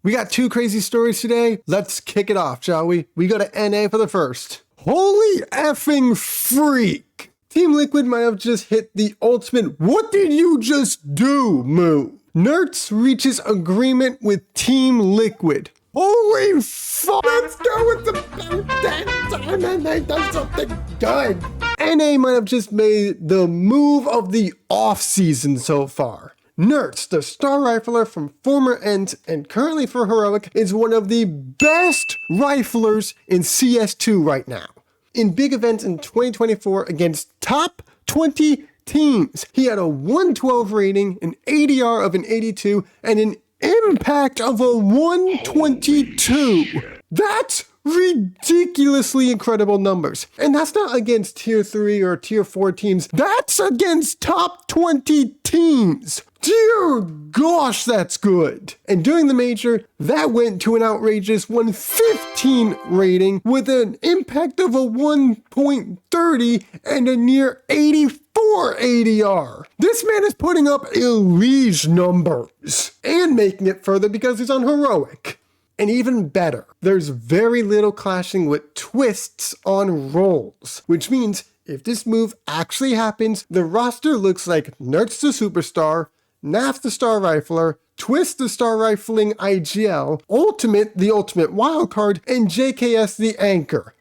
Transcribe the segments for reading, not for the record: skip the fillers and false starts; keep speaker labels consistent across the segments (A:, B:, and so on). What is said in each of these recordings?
A: We got two crazy stories today. Let's kick it off, shall we? We go to NA for the first. Holy effing freak! Team Liquid might have just hit the ultimate "what did you just do" move. Nerds reaches agreement with Team Liquid. Holy fuck! Let's go with the that time and they done something good. NA might have just made the move of the off-season so far. Nerds, the star rifler from former Ents and currently for Heroic, is one of the best riflers in CS2 right now. In big events in 2024 against top 20 teams, he had a 112 rating, an ADR of an 82, and an impact of a 122. That's ridiculously incredible numbers. And that's not against tier 3 or tier 4 teams. That's against top 20 teams. Dear gosh, that's good. And during the major, that went to an outrageous 115 rating with an impact of a 1.30 and a near 84 ADR. This man is putting up Elige numbers and making it further because he's on Heroic. And even better, there's very little clashing with twists on rolls, which means if this move actually happens, the roster looks like Nerds the Superstar, Naf the Star Rifler, Twist the Star Rifling IGL, Ultimate the Ultimate Wildcard, and JKS the Anchor.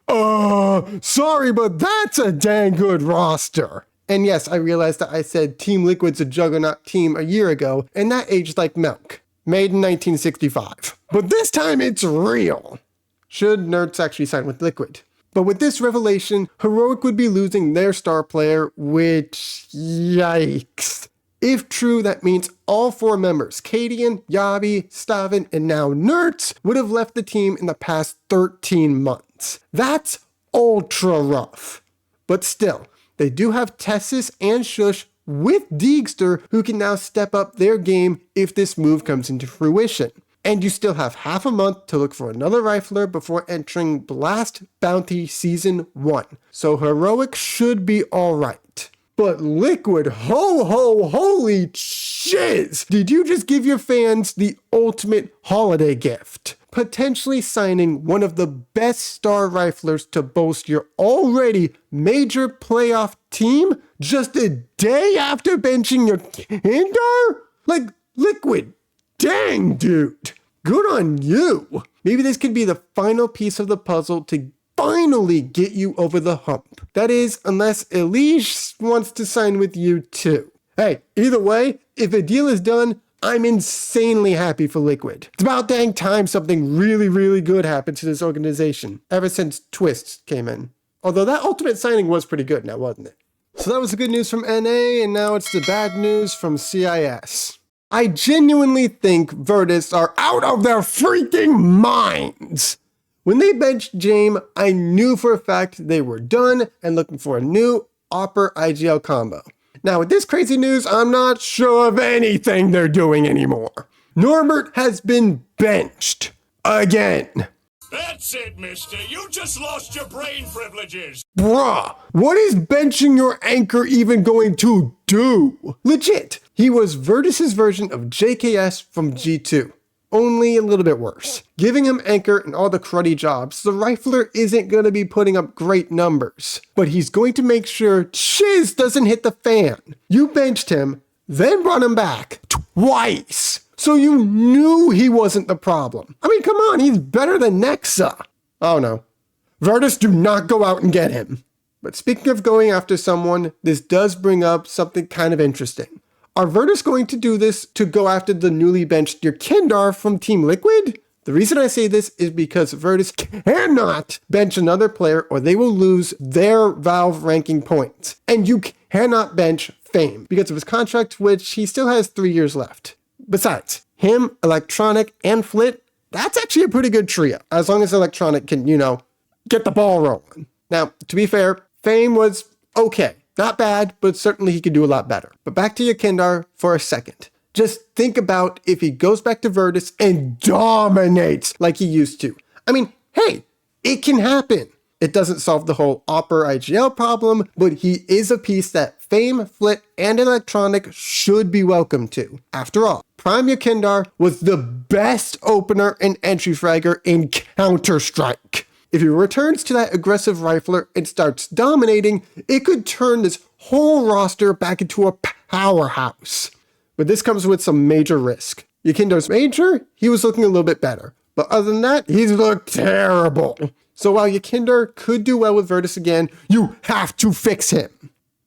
A: Sorry, but that's a dang good roster. And yes, I realized that I said Team Liquid's a juggernaut team a year ago, and that aged like milk. Made in 1965. But this time it's real. Should Nerds actually sign with Liquid? But with this revelation, Heroic would be losing their star player, which, yikes. If true, that means all 4 members, Cadian, Yabi, Stavin, and now Nerds, would have left the team in the past 13 months. That's ultra rough. But still, they do have Tessis and Shush with Deegster, who can now step up their game if this move comes into fruition. And you still have half a month to look for another rifler before entering Blast Bounty Season 1. So Heroic should be alright. But Liquid, holy shiz! Did you just give your fans the ultimate holiday gift? Potentially signing one of the best star riflers to boast your already major playoff team just a day after benching your Yekindar? Like, Liquid, dang dude, good on you. Maybe this could be the final piece of the puzzle to finally get you over the hump. That is, unless Elige wants to sign with you too. Hey, either way, if a deal is done, I'm insanely happy for Liquid. It's about dang time something really good happened to this organization, ever since Twist came in. Although that ultimate signing was pretty good now, wasn't it? So that was the good news from NA, and now it's the bad news from CIS. I genuinely think Virtus are out of their freaking minds! When they benched Jame, I knew for a fact they were done and looking for a new Opper IGL combo. Now with this crazy news, I'm not sure of anything they're doing anymore. Norbert has been benched. Again.
B: That's it, mister. You just lost your brain privileges.
A: Bruh, what is benching your anchor even going to do? Legit, he was Virtus's version of JKS from G2. Only a little bit worse. Giving him anchor and all the cruddy jobs, the rifler isn't going to be putting up great numbers. But he's going to make sure shiz doesn't hit the fan. You benched him, then brought him back twice. So you knew he wasn't the problem. I mean, come on, he's better than Nexa. Oh no. Virtus, do not go out and get him. But speaking of going after someone, this does bring up something kind of interesting. Are Virtus going to do this to go after the newly benched Yekindar from Team Liquid? The reason I say this is because Virtus cannot bench another player or they will lose their Valve ranking points. And you cannot bench Fame because of his contract, which he still has 3 years left. Besides, him, Electronic, and Flit, that's actually a pretty good trio, as long as Electronic can, get the ball rolling. Now, to be fair, Fame was okay. Not bad, but certainly he could do a lot better. But back to Yekindar for a second. Just think about if he goes back to Virtus and dominates like he used to. I mean, hey, it can happen. It doesn't solve the whole Opper IGL problem, but he is a piece that Fame, Flit, and Electronic should be welcome to. After all, Prime Yekindar was the best opener and entry fragger in Counter-Strike. If he returns to that aggressive rifler and starts dominating, it could turn this whole roster back into a powerhouse. But this comes with some major risk. Yekindar's major, he was looking a little bit better. But other than that, he's looked terrible. So while Yekindar could do well with Virtus again, you have to fix him.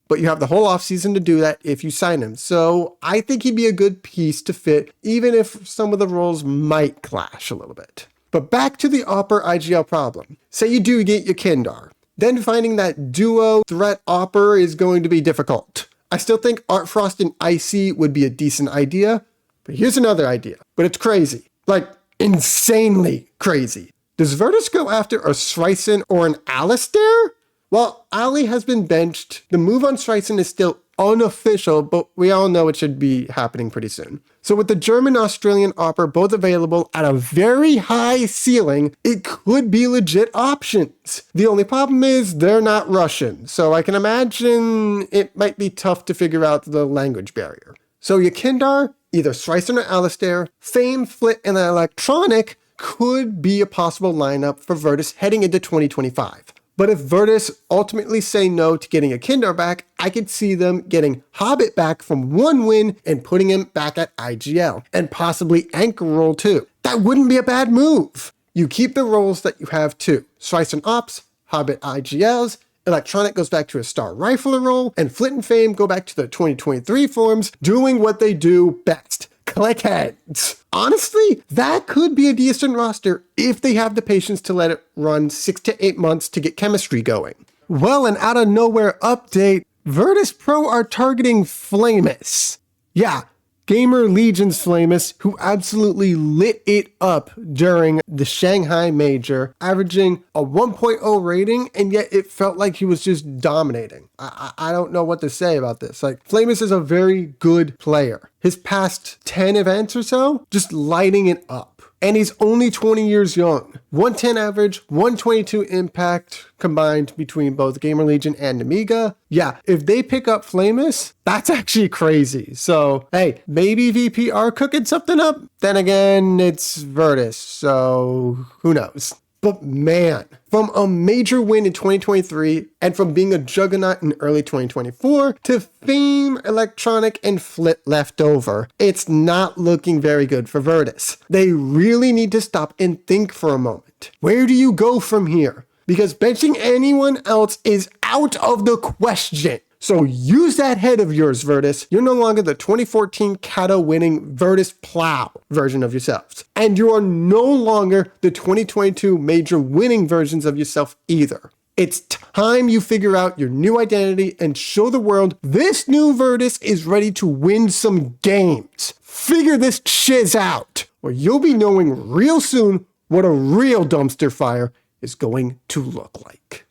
A: But you have the whole offseason to do that if you sign him. So I think he'd be a good piece to fit, even if some of the roles might clash a little bit. But back to the Opper IGL problem. Say you do get Yekindar. Then finding that duo threat Opper is going to be difficult. I still think Art Frost and Icy would be a decent idea. But here's another idea. But it's crazy. Like, insanely crazy. Does Virtus go after a Streisand or an Alistair? Well, Ali has been benched. The move on Streisand is still unofficial, but we all know it should be happening pretty soon. So with the German-Australian Opper both available at a very high ceiling, it could be legit options. The only problem is they're not Russian, so I can imagine it might be tough to figure out the language barrier. So Yekindar, either Streisand or Alistair, Fame, Flit, and Electronic could be a possible lineup for Virtus heading into 2025. But if Virtus ultimately say no to getting Yekindar back, I could see them getting Hobbit back from one win and putting him back at IGL, and possibly Anchor role too. That wouldn't be a bad move. You keep the roles that you have too. Streisand Ops, Hobbit IGLs, Electronic goes back to a Star Rifler role, and Flit and Fame go back to their 2023 forms, doing what they do best. Click heads. Honestly, that could be a decent roster if they have the patience to let it run 6 to 8 months to get chemistry going. Well, an out of nowhere update, Virtus Pro are targeting Flamus. Yeah, Gamer Legion's Flamus, who absolutely lit it up during the Shanghai Major, averaging a 1.0 rating, and yet it felt like he was just dominating. I don't know what to say about this. Like, Flamus is a very good player. His past 10 events or so, just lighting it up. And he's only 20 years young. 110 average, 122 impact combined between both Gamer Legion and Amiga. Yeah, if they pick up Flamus, that's actually crazy. So, hey, maybe VP are cooking something up. Then again, it's Virtus, so who knows? But man, from a major win in 2023 and from being a juggernaut in early 2024 to Fame, Electronic, and Flit left over, it's not looking very good for Virtus. They really need to stop and think for a moment. Where do you go from here? Because benching anyone else is out of the question. So use that head of yours, Virtus. You're no longer the 2014 Kato winning Virtus Plow version of yourselves. And you are no longer the 2022 major winning versions of yourself either. It's time you figure out your new identity and show the world this new Virtus is ready to win some games. Figure this shiz out, or you'll be knowing real soon what a real dumpster fire is going to look like.